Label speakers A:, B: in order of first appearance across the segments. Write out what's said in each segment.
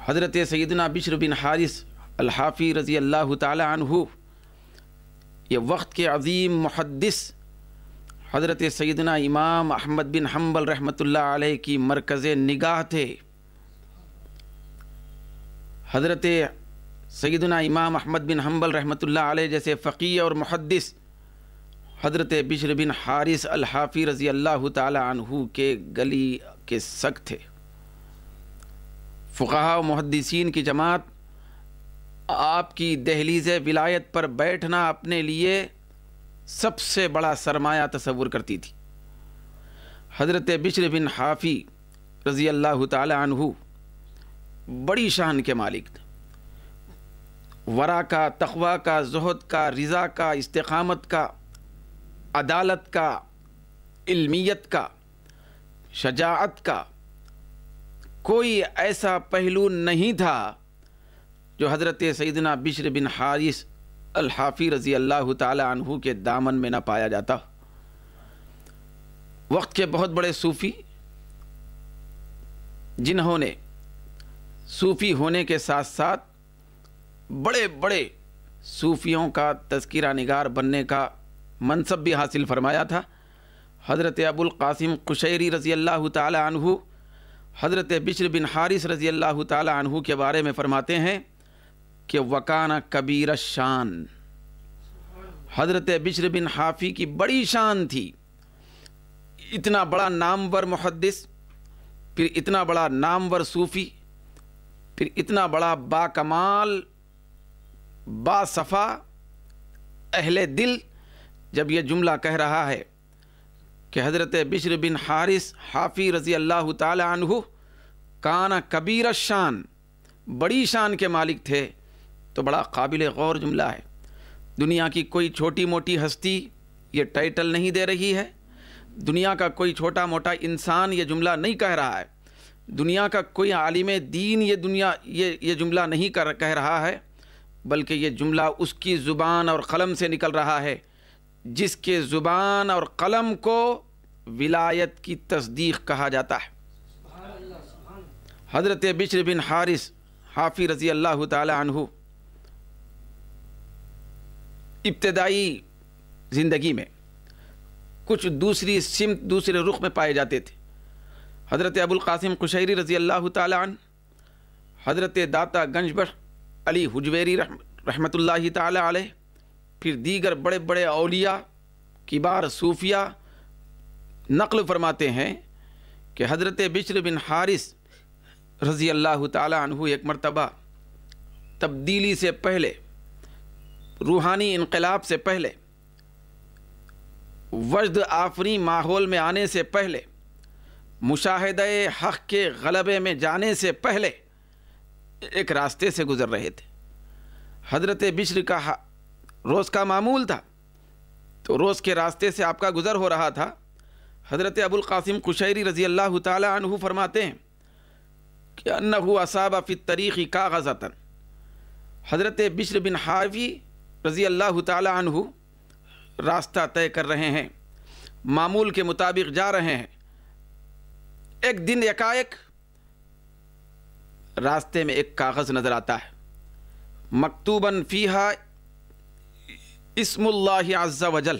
A: حضرت سیدنا بشر بن حارث الحافی رضی اللہ تعالی عنہ، یہ وقت کے عظیم محدث حضرت سیدنا امام احمد بن حنبل رحمۃ اللہ علیہ کی مرکز نگاہ تھے۔ حضرت سیدنا امام احمد بن حنبل رحمۃ اللہ علیہ جیسے فقیہ اور محدث حضرت بشر بن حارث الحافی رضی اللہ تعالی عنہ کے گلی کے سگ تھے۔ فقہاء و محدثین کی جماعت آپ کی دہلیز ولایت پر بیٹھنا اپنے لیے سب سے بڑا سرمایہ تصور کرتی تھی۔ حضرت بشر بن حافی رضی اللہ تعالی عنہ بڑی شان کے مالک تھے، ورع کا، تقوی کا، زہد کا، رضا کا، استقامت کا، عدالت کا، علمیت کا، شجاعت کا کوئی ایسا پہلو نہیں تھا جو حضرت سیدنا بشر بن حارث الحافی رضی اللہ تعالی عنہ کے دامن میں نہ پایا جاتا۔ وقت کے بہت بڑے صوفی جنہوں نے صوفی ہونے کے ساتھ ساتھ بڑے بڑے صوفیوں کا تذکرہ نگار بننے کا منصب بھی حاصل فرمایا تھا، حضرت ابو القاسم قشیری رضی اللہ تعالی عنہ حضرت بشر بن حارث رضی اللہ تعالی عنہ کے بارے میں فرماتے ہیں کہ وکانہ کبیر الشان، حضرت بشر بن حافی کی بڑی شان تھی۔ اتنا بڑا نامور محدث، پھر اتنا بڑا نامور صوفی، پھر اتنا بڑا با کمال با صفا اہل دل جب یہ جملہ کہہ رہا ہے کہ حضرت بشر بن حارث حافی رضی اللہ تعالی عنہ کان کبیر الشان، بڑی شان کے مالک تھے، تو بڑا قابل غور جملہ ہے۔ دنیا کی کوئی چھوٹی موٹی ہستی یہ ٹائٹل نہیں دے رہی ہے، دنیا کا کوئی چھوٹا موٹا انسان یہ جملہ نہیں کہہ رہا ہے، دنیا کا کوئی عالم دین یہ جملہ نہیں کہہ رہا ہے، بلکہ یہ جملہ اس کی زبان اور قلم سے نکل رہا ہے جس کے زبان اور قلم کو ولایت کی تصدیق کہا جاتا ہے۔ حضرت بشر بن حارث حافی رضی اللہ تعالی عنہ ابتدائی زندگی میں کچھ دوسری سمت، دوسرے رخ میں پائے جاتے تھے۔ حضرت ابو القاسم قشیری رضی اللہ تعالی عنہ، حضرت داتا گنج بخش علی حجویری رحمۃ اللہ تعالی علیہ، پھر دیگر بڑے بڑے اولیاء کبار صوفیہ نقل فرماتے ہیں کہ حضرت بشر بن حارث رضی اللہ تعالی عنہ ایک مرتبہ تبدیلی سے پہلے، روحانی انقلاب سے پہلے، وجد آفری ماحول میں آنے سے پہلے، مشاہدہ حق کے غلبے میں جانے سے پہلے ایک راستے سے گزر رہے تھے۔ حضرت بشر کا روز کا معمول تھا، تو روز کے راستے سے آپ کا گزر ہو رہا تھا۔ حضرت ابو القاسم قشیری رضی اللہ تعالی عنہ فرماتے ہیں کہ انہ اصاب فی الطریق کاغذۃ، حضرت بشر بن حافی رضی اللہ تعالی عنہ راستہ طے کر رہے ہیں، معمول کے مطابق جا رہے ہیں۔ ایک دن یکایک راستے میں ایک کاغذ نظر آتا ہے، مکتوباً فیہا اسم اللہ عز وجل،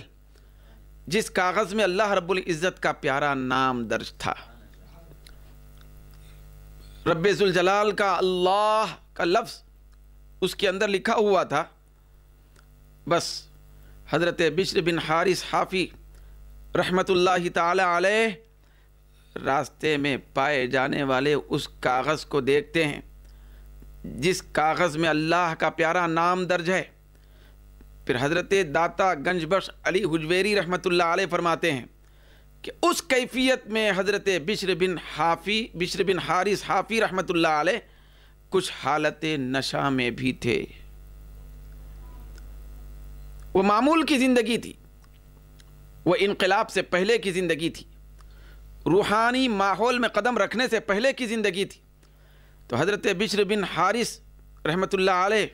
A: جس کاغذ میں اللہ رب العزت کا پیارا نام درج تھا، رب ذوالجلال کا اللہ کا لفظ اس کے اندر لکھا ہوا تھا۔ بس حضرت بشر بن حارث حافی رحمۃ اللہ تعالی علیہ راستے میں پائے جانے والے اس کاغذ کو دیکھتے ہیں جس کاغذ میں اللہ کا پیارا نام درج ہے۔ پھر حضرت داتا گنج بخش علی حجویری رحمۃ اللہ علیہ فرماتے ہیں کہ اس کیفیت میں حضرت بشر بن حارث حافی رحمۃ اللہ علیہ کچھ حالت نشہ میں بھی تھے۔ وہ معمول کی زندگی تھی، وہ انقلاب سے پہلے کی زندگی تھی، روحانی ماحول میں قدم رکھنے سے پہلے کی زندگی تھی۔ تو حضرت بشر بن حارث رحمۃ اللہ علیہ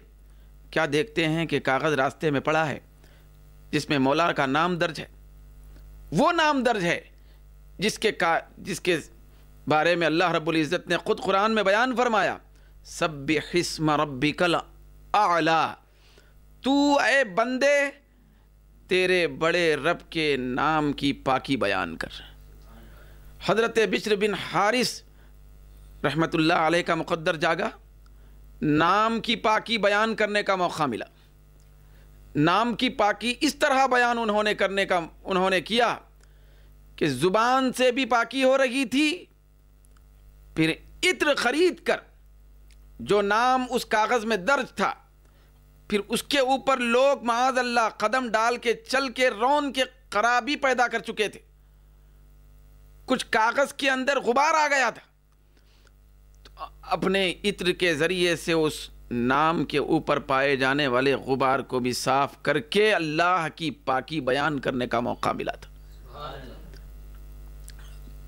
A: کیا دیکھتے ہیں کہ کاغذ راستے میں پڑا ہے جس میں مولا کا نام درج ہے، وہ نام درج ہے جس کے بارے میں اللہ رب العزت نے خود قرآن میں بیان فرمایا سبح اسم ربک الاعلی، تو اے بندے تیرے بڑے رب کے نام کی پاکی بیان کر۔ حضرت بشر بن حارث رحمت اللہ علیہ کا مقدر جاگا، نام کی پاکی بیان کرنے کا موقع ملا۔ نام کی پاکی اس طرح بیان انہوں نے کیا کہ زبان سے بھی پاکی ہو رہی تھی، پھر عطر خرید کر جو نام اس کاغذ میں درج تھا، پھر اس کے اوپر لوگ معاذ اللہ قدم ڈال کے چل کے رون کے خرابی پیدا کر چکے تھے، کچھ کاغذ کے اندر غبار آ گیا تھا، تو اپنے عطر کے ذریعے سے اس نام کے اوپر پائے جانے والے غبار کو بھی صاف کر کے اللہ کی پاکی بیان کرنے کا موقع ملا تھا۔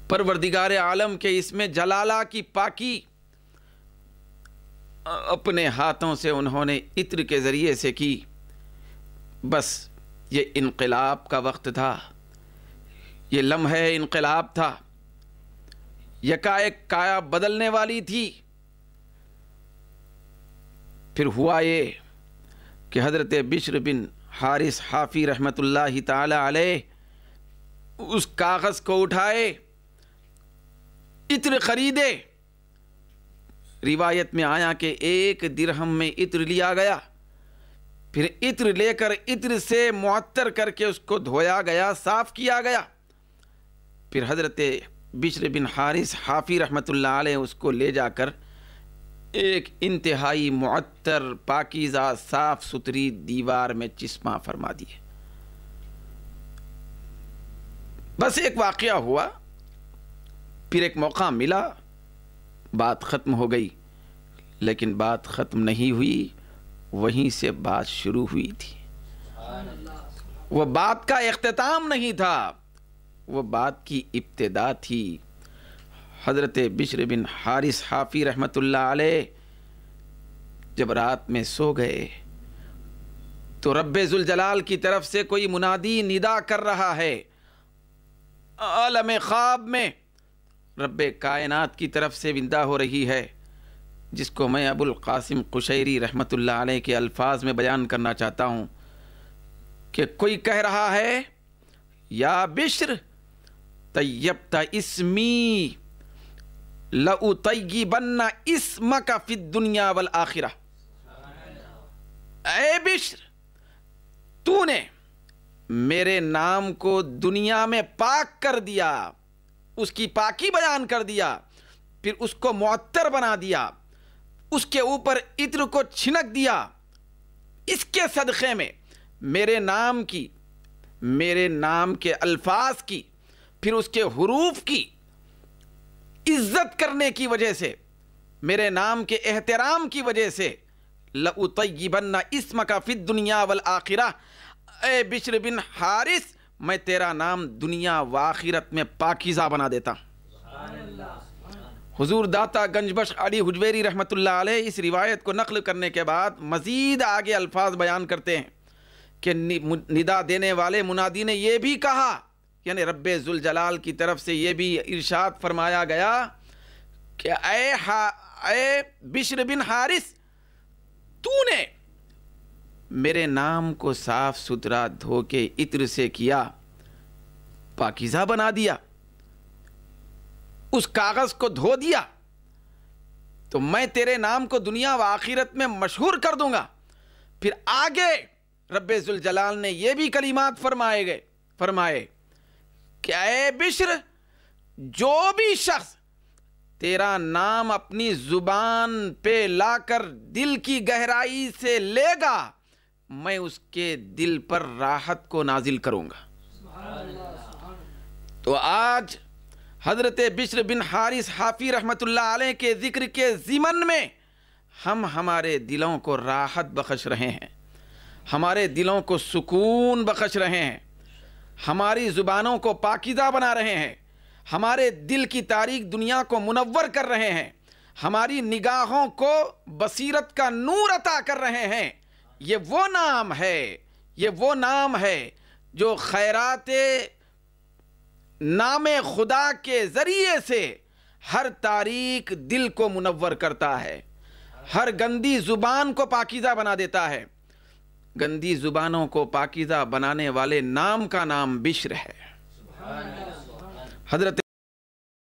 A: پروردگار عالم کے اس میں جلالہ کی پاکی اپنے ہاتھوں سے انہوں نے عطر کے ذریعے سے کی۔ بس یہ انقلاب کا وقت تھا، یہ لمحہ انقلاب تھا، یکایک کایا بدلنے والی تھی۔ پھر ہوا یہ کہ حضرت بشر بن حارث حافی رحمت اللہ تعالی علیہ اس کاغذ کو اٹھائے، عطر خریدے۔ روایت میں آیا کہ 1 درہم میں عطر لیا گیا، پھر عطر لے کر عطر سے معطر کر کے اس کو دھویا گیا، صاف کیا گیا، پھر حضرت بشر بن حارث حافی رحمت اللہ علیہ اس کو لے جا کر ایک انتہائی معطر پاکیزہ صاف ستھری دیوار میں چسپاں فرما دیے۔ بس ایک واقعہ ہوا، پھر ایک موقع ملا، بات ختم ہو گئی، لیکن بات ختم نہیں ہوئی، وہیں سے بات شروع ہوئی تھی۔ وہ بات کا اختتام نہیں تھا، وہ بات کی ابتدا تھی۔ حضرت بشر بن حارث حافی رحمت اللہ علیہ جب رات میں سو گئے تو رب ذوالجلال کی طرف سے کوئی منادی ندا کر رہا ہے۔ عالم خواب میں رب کائنات کی طرف سے ندا ہو رہی ہے، جس کو میں ابو القاسم قشیری رحمت اللہ علیہ کے الفاظ میں بیان کرنا چاہتا ہوں کہ کوئی کہہ رہا ہے، یا بشر طیبت اسمی لأطیبن اسمک فی الدنیا والآخرہ۔ اے بشر، تو نے میرے نام کو دنیا میں پاک کر دیا، اس کی پاکی بیان کر دیا، پھر اس کو معطر بنا دیا، اس کے اوپر عطر کو چھنک دیا۔ اس کے صدقے میں میرے نام کے الفاظ کی، پھر اس کے حروف کی عزت کرنے کی وجہ سے، میرے نام کے احترام کی وجہ سے، لأطیبن اسمک فی الدنیا والآخرہ، اے بشر بن حارث، میں تیرا نام دنیا و آخرت میں پاکیزہ بنا دیتا۔ حضور داتا گنج بخش علی حجویری رحمت اللہ علیہ اس روایت کو نقل کرنے کے بعد مزید آگے الفاظ بیان کرتے ہیں کہ ندا دینے والے منادی نے یہ بھی کہا، یعنی رب ذوالجلال کی طرف سے یہ بھی ارشاد فرمایا گیا کہ اے بشر بن حارث، تو نے میرے نام کو صاف ستھرا دھو کے عطر سے کیا، پاکیزہ بنا دیا، اس کاغذ کو دھو دیا، تو میں تیرے نام کو دنیا و آخرت میں مشہور کر دوں گا۔ پھر آگے رب ذوالجلال نے یہ بھی کلمات فرمائے کہ اے بشر، جو بھی شخص تیرا نام اپنی زبان پہ لا کر دل کی گہرائی سے لے گا، میں اس کے دل پر راحت کو نازل کروں گا۔ تو آج حضرت بشر بن حارث حافی رحمت اللہ علیہ کے ذکر کے ضمن میں ہم ہمارے دلوں کو راحت بخش رہے ہیں، ہمارے دلوں کو سکون بخش رہے ہیں، ہماری زبانوں کو پاکیزہ بنا رہے ہیں، ہمارے دل کی تاریک دنیا کو منور کر رہے ہیں، ہماری نگاہوں کو بصیرت کا نور عطا کر رہے ہیں۔ یہ وہ نام ہے جو خیرات نام خدا کے ذریعے سے ہر تاریک دل کو منور کرتا ہے، ہر گندی زبان کو پاکیزہ بنا دیتا ہے. گندی زبانوں کو پاکیزہ بنانے والے نام کا نام بشر ہے. حضرت